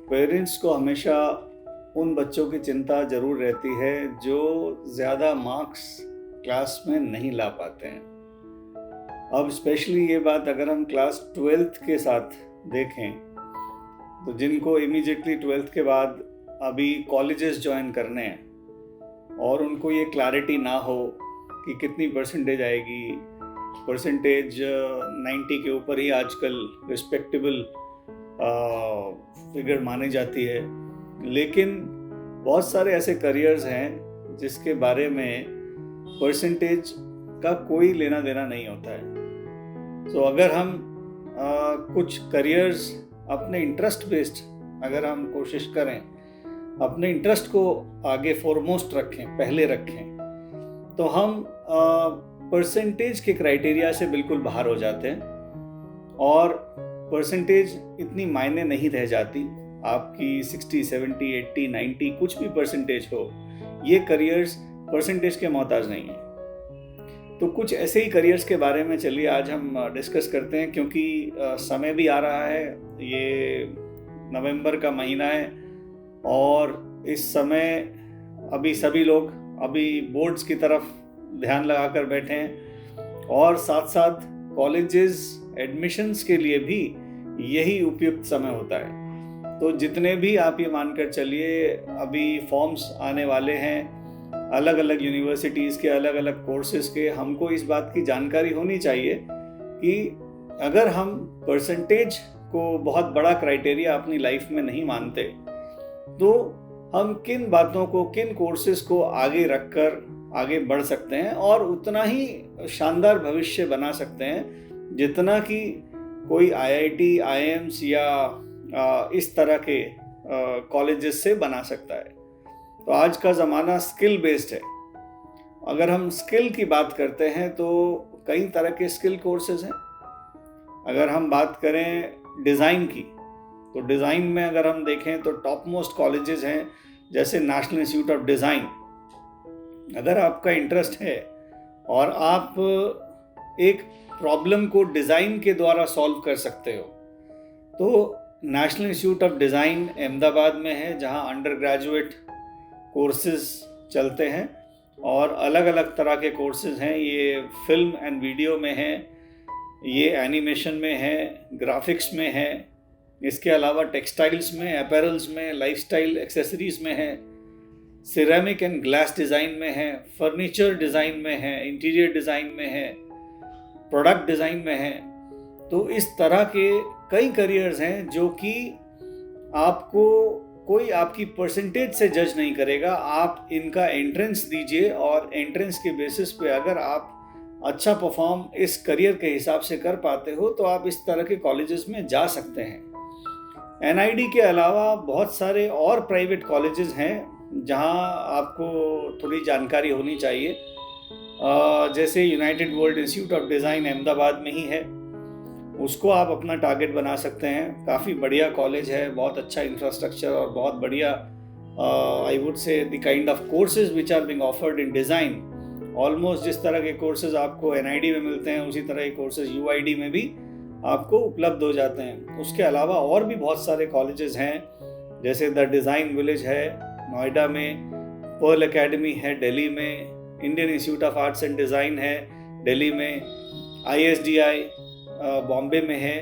Parents को हमेशा उन बच्चों की चिंता ज़रूर रहती है जो ज़्यादा मार्क्स क्लास में नहीं ला पाते हैं। अब स्पेशली ये बात अगर हम क्लास 12th के साथ देखें तो जिनको इमीडिएटली 12th के बाद अभी कॉलेजेस ज्वाइन करने हैं और उनको ये क्लैरिटी ना हो कि कितनी परसेंटेज आएगी। परसेंटेज 90 के ऊपर ही आजकल रिस्पेक्टेबल फिगर मानी जाती है, लेकिन बहुत सारे ऐसे करियर्स हैं जिसके बारे में परसेंटेज का कोई लेना देना नहीं होता है। तो अगर हम कुछ करियर्स अपने इंटरेस्ट बेस्ड अगर हम कोशिश करें, अपने इंटरेस्ट को आगे फॉरमोस्ट रखें, पहले रखें, तो हम परसेंटेज के क्राइटेरिया से बिल्कुल बाहर हो जाते हैं और परसेंटेज इतनी मायने नहीं रह जाती। आपकी 60, 70, 80, 90 कुछ भी परसेंटेज हो, ये करियर्स परसेंटेज के मोहताज नहीं है। तो कुछ ऐसे ही करियर्स के बारे में चलिए आज हम डिस्कस करते हैं, क्योंकि समय भी आ रहा है, ये नवंबर का महीना है और इस समय अभी सभी लोग अभी बोर्ड्स की तरफ ध्यान लगाकर बैठे हैं और साथ साथ कॉलेजेस एडमिशन्स के लिए भी यही उपयुक्त समय होता है। तो जितने भी आप ये मानकर चलिए अभी फॉर्म्स आने वाले हैं अलग अलग यूनिवर्सिटीज़ के, अलग अलग कोर्सेज़ के, हमको इस बात की जानकारी होनी चाहिए कि अगर हम परसेंटेज को बहुत बड़ा क्राइटेरिया अपनी लाइफ में नहीं मानते तो हम किन बातों को, किन कोर्सेज़ को आगे रखकर आगे बढ़ सकते हैं और उतना ही शानदार भविष्य बना सकते हैं जितना कि कोई आईआईटी, आईएम्स या इस तरह के कॉलेजेस से बना सकता है। तो आज का ज़माना स्किल बेस्ड है। अगर हम स्किल की बात करते हैं तो कई तरह के स्किल कोर्सेज हैं। अगर हम बात करें डिज़ाइन की, तो डिज़ाइन में अगर हम देखें तो टॉप मोस्ट कॉलेजेस हैं जैसे नेशनल इंस्टीट्यूट ऑफ डिज़ाइन। अगर आपका इंटरेस्ट है और आप एक प्रॉब्लम को डिज़ाइन के द्वारा सॉल्व कर सकते हो, तो national institute of design Ahmedabad में है, जहां अंडर ग्रेजुएट कोर्सेज चलते हैं और अलग अलग तरह के कोर्सेज हैं। ये फिल्म एंड वीडियो में है, ये एनिमेशन में है, ग्राफिक्स में है, इसके अलावा टेक्सटाइल्स में, अपैरल्स में, लाइफस्टाइल एक्सेसरीज में है, सिरेमिक एंड ग्लास डिज़ाइन में है, फर्नीचर डिज़ाइन में है, इंटीरियर डिज़ाइन में है, प्रोडक्ट डिज़ाइन में है। तो इस तरह के कई करियर्स हैं जो कि आपको कोई आपकी परसेंटेज से जज नहीं करेगा। आप इनका एंट्रेंस दीजिए और एंट्रेंस के बेसिस पे अगर आप अच्छा परफॉर्म इस करियर के हिसाब से कर पाते हो तो आप इस तरह के कॉलेजेस में जा सकते हैं। एनआईडी के अलावा बहुत सारे और प्राइवेट कॉलेजेस हैं जहां आपको थोड़ी जानकारी होनी चाहिए। जैसे United world institute of design Ahmedabad में ही है, उसको आप अपना टारगेट बना सकते हैं। काफ़ी बढ़िया कॉलेज है, बहुत अच्छा इंफ्रास्ट्रक्चर और बहुत बढ़िया I would say the kind of courses which are being offered in design. Almost जिस तरह के कोर्सेज आपको एनआईडी में मिलते हैं उसी तरह के कोर्सेज यूआईडी में भी आपको उपलब्ध हो जाते हैं। उसके अलावा और भी बहुत सारे कॉलेजेस हैं, जैसे द डिज़ाइन विलेज है नोएडा में, पर्ल एकेडमी है दिल्ली में, Indian institute of arts and design है दिल्ली में, आईएसडीआई बॉम्बे में है,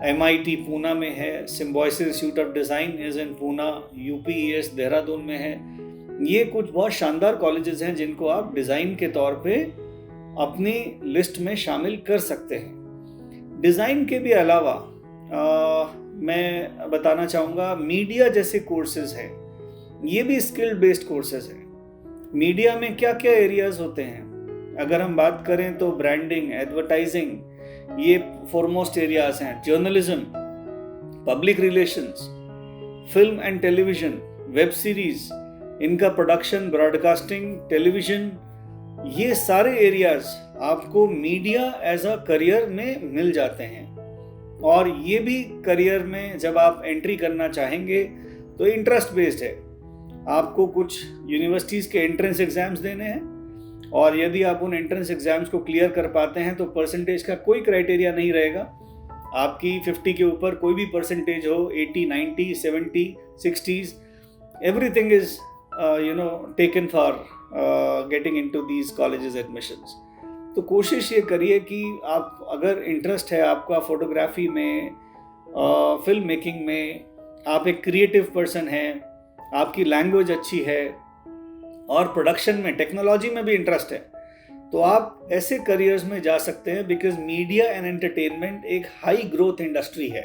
एमआईटी पूना में है, Symbiosis institute of design is in Poona, UPES Dehradun में है। ये कुछ बहुत शानदार कॉलेजेस हैं जिनको आप डिज़ाइन के तौर पे अपनी लिस्ट में शामिल कर सकते हैं। डिज़ाइन के भी अलावा मैं बताना चाहूँगा मीडिया जैसे कोर्सेज हैं, ये भी स्किल बेस्ड कोर्सेज हैं। मीडिया में क्या क्या एरियाज होते हैं? अगर हम बात करें तो ब्रांडिंग, एडवर्टाइजिंग, ये फॉरमोस्ट एरियाज हैं। Journalism, public relations, film and television, web series, इनका प्रोडक्शन, ब्रॉडकास्टिंग, टेलीविजन, ये सारे एरियाज आपको मीडिया एज अ करियर में मिल जाते हैं। और ये भी करियर में जब आप एंट्री करना चाहेंगे तो इंटरेस्ट बेस्ड है। आपको कुछ यूनिवर्सिटीज़ के एंट्रेंस एग्जाम्स देने हैं और यदि आप उन एंट्रेंस एग्जाम्स को क्लियर कर पाते हैं तो परसेंटेज का कोई क्राइटेरिया नहीं रहेगा। आपकी 50 के ऊपर कोई भी परसेंटेज हो, 80, 90, 70, 60s, everything is taken for getting into these colleges admissions. तो कोशिश ये करिए कि आप, अगर इंटरेस्ट है आपका फोटोग्राफी में, फिल्म मेकिंग में, आप एक क्रिएटिव पर्सन हैं, आपकी लैंग्वेज अच्छी है और प्रोडक्शन में, टेक्नोलॉजी में भी इंटरेस्ट है, तो आप ऐसे करियर्स में जा सकते हैं, बिकॉज मीडिया एंड एंटरटेनमेंट एक हाई ग्रोथ इंडस्ट्री है।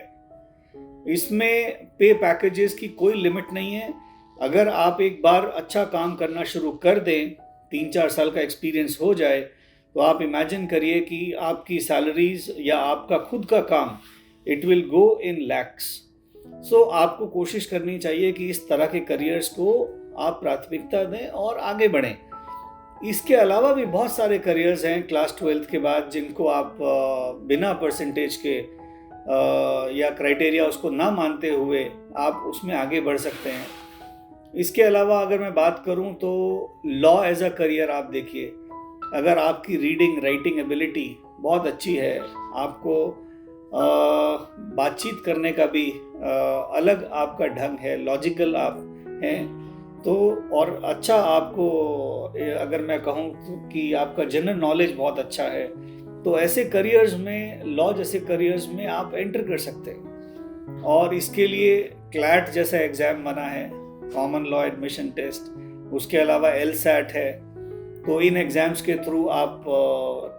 इसमें पे पैकेजेस की कोई लिमिट नहीं है। अगर आप एक बार अच्छा काम करना शुरू कर दें, 3-4 साल का एक्सपीरियंस हो जाए, तो आप इमेजिन करिए कि आपकी सैलरीज या आपका खुद का काम, इट विल गो इन लैक्स। सो आपको कोशिश करनी चाहिए कि इस तरह के करियर्स को आप प्राथमिकता दें और आगे बढ़ें। इसके अलावा भी बहुत सारे करियर्स हैं क्लास 12th के बाद, जिनको आप बिना परसेंटेज के या क्राइटेरिया उसको ना मानते हुए आप उसमें आगे बढ़ सकते हैं। इसके अलावा अगर मैं बात करूं तो लॉ एज अ करियर आप देखिए, अगर आपकी रीडिंग राइटिंग एबिलिटी बहुत अच्छी है, आपको बातचीत करने का भी अलग आपका ढंग है, लॉजिकल आप हैं, तो और अच्छा आपको, अगर मैं कहूँ कि आपका जनरल नॉलेज बहुत अच्छा है, तो ऐसे करियर्स में, लॉ जैसे करियर्स में आप एंटर कर सकते हैं। और इसके लिए क्लैट जैसा एग्ज़ाम बना है, कॉमन लॉ एडमिशन टेस्ट, उसके अलावा LSAT है। तो इन एग्ज़ाम्स के थ्रू आप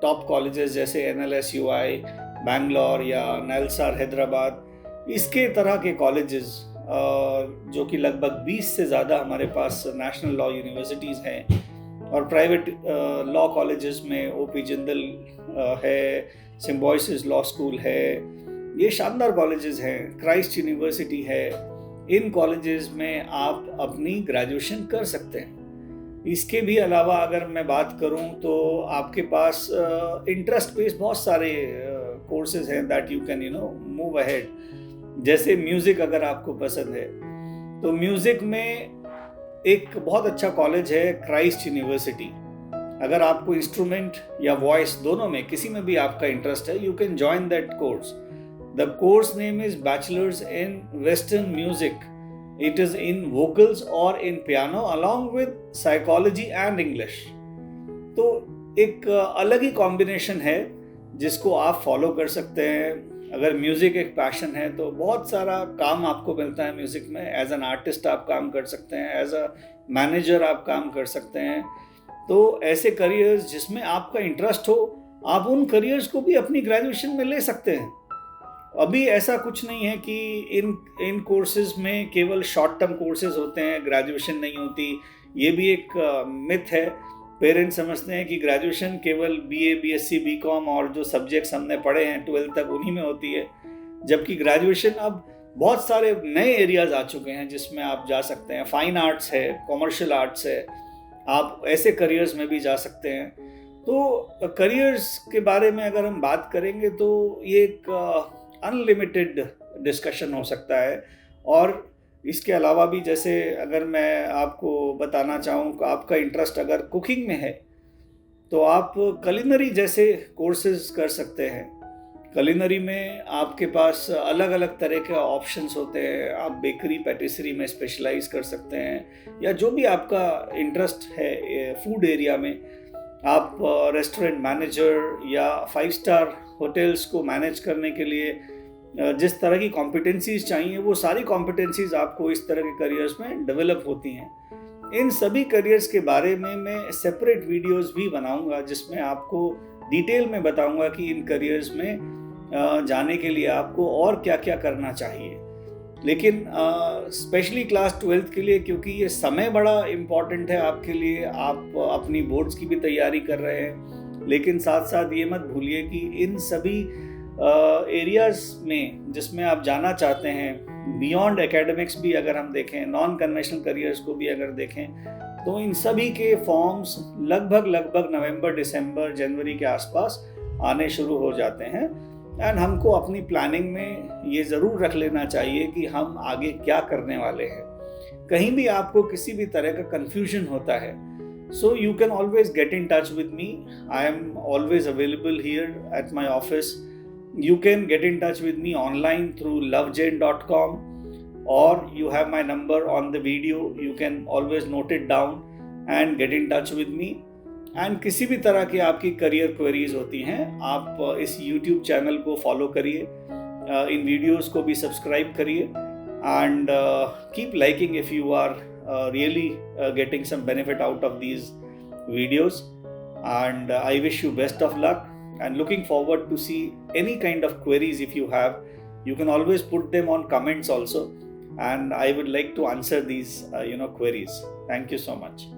टॉप कॉलेजेस जैसे NLS UI बैंगलोर या NALSAR हैदराबाद, इसके तरह के कॉलेजेस जो कि लगभग 20 से ज़्यादा हमारे पास नेशनल लॉ यूनिवर्सिटीज़ हैं, और प्राइवेट लॉ कॉलेजेस में OP जिंदल है, सिम्बॉयसिस लॉ स्कूल है, ये शानदार कॉलेजेस हैं, क्राइस्ट यूनिवर्सिटी है। इन कॉलेजेस में आप अपनी ग्रेजुएशन कर सकते हैं। इसके भी अलावा अगर मैं बात करूं तो आपके पास इंटरेस्ट बेस्ड बहुत सारे कोर्सेज हैं that you can move ahead. जैसे म्यूज़िक अगर आपको पसंद है, तो म्यूज़िक में एक बहुत अच्छा कॉलेज है क्राइस्ट यूनिवर्सिटी। अगर आपको इंस्ट्रूमेंट या वॉइस दोनों में किसी में भी आपका इंटरेस्ट है, you can join that course. The course name is bachelors in western music. It is in vocals और in piano along with psychology and English. तो एक अलग ही कॉम्बिनेशन है जिसको आप फॉलो कर सकते हैं। अगर म्यूज़िक एक पैशन है तो बहुत सारा काम आपको मिलता है म्यूज़िक में। एज एन आर्टिस्ट आप काम कर सकते हैं, एज अ मैनेजर आप काम कर सकते हैं। तो ऐसे करियर्स जिसमें आपका इंटरेस्ट हो, आप उन करियर्स को भी अपनी ग्रेजुएशन में ले सकते हैं। अभी ऐसा कुछ नहीं है कि इन कोर्सेज में केवल शॉर्ट टर्म कोर्सेज होते हैं, ग्रेजुएशन नहीं होती। ये भी एक मिथ है। पेरेंट्स समझते हैं कि ग्रेजुएशन केवल BA BSc BCom और जो सब्जेक्ट्स हमने पढ़े हैं 12th तक उन्हीं में होती है, जबकि ग्रेजुएशन अब बहुत सारे नए एरियाज आ चुके हैं जिसमें आप जा सकते हैं। फाइन आर्ट्स है, कॉमर्शियल आर्ट्स है, आप ऐसे करियर्स में भी जा सकते हैं। तो करियर्स के बारे में अगर हम बात करेंगे तो ये एक अनलिमिटेड डिस्कशन हो सकता है। और इसके अलावा भी, जैसे अगर मैं आपको बताना चाहूँ कि आपका इंटरेस्ट अगर कुकिंग में है तो आप कुलिनरी जैसे कोर्सेज कर सकते हैं। कुलिनरी में आपके पास अलग अलग तरह के ऑप्शंस होते हैं। आप बेकरी पैटिसरी में स्पेशलाइज कर सकते हैं, या जो भी आपका इंटरेस्ट है फूड एरिया में, आप रेस्टोरेंट मैनेजर या 5 स्टार होटल्स को मैनेज करने के लिए जिस तरह की कॉम्पिटेंसीज चाहिए, वो सारी कॉम्पिटेंसीज आपको इस तरह के करियर्स में डेवलप होती हैं। इन सभी करियर्स के बारे में मैं सेपरेट वीडियोस भी बनाऊंगा जिसमें आपको डिटेल में बताऊंगा कि इन करियर्स में जाने के लिए आपको और क्या क्या करना चाहिए। लेकिन स्पेशली क्लास 12th के लिए, क्योंकि ये समय बड़ा इम्पॉर्टेंट है आपके लिए, आप अपनी बोर्ड्स की भी तैयारी कर रहे हैं, लेकिन साथ साथ ये मत भूलिए कि इन सभी एरियाज में जिसमें आप जाना चाहते हैं, बियॉन्ड एकेडमिक्स भी अगर हम देखें, नॉन कन्वेंशनल करियर्स को भी अगर देखें, तो इन सभी के फॉर्म्स लगभग नवंबर, दिसंबर, जनवरी के आसपास आने शुरू हो जाते हैं। एंड हमको अपनी प्लानिंग में ये ज़रूर रख लेना चाहिए कि हम आगे क्या करने वाले हैं। कहीं भी आपको किसी भी तरह का कन्फ्यूजन होता है, so you can always get in touch with me. I am always available here at my office. You can get in touch with me online through lovejain.com, or you have my number on the video. You can always note it down and get in touch with me. And किसी भी तरह की आपकी career queries होती हैं, आप इस YouTube channel को फॉलो करिए, इन वीडियोस को भी सब्सक्राइब करिए, and keep liking if you are really getting some benefit out of these videos. And I wish you best of luck, and looking forward to see any kind of queries. If you have, you can always put them on comments also, and I would like to answer these queries. Thank you so much.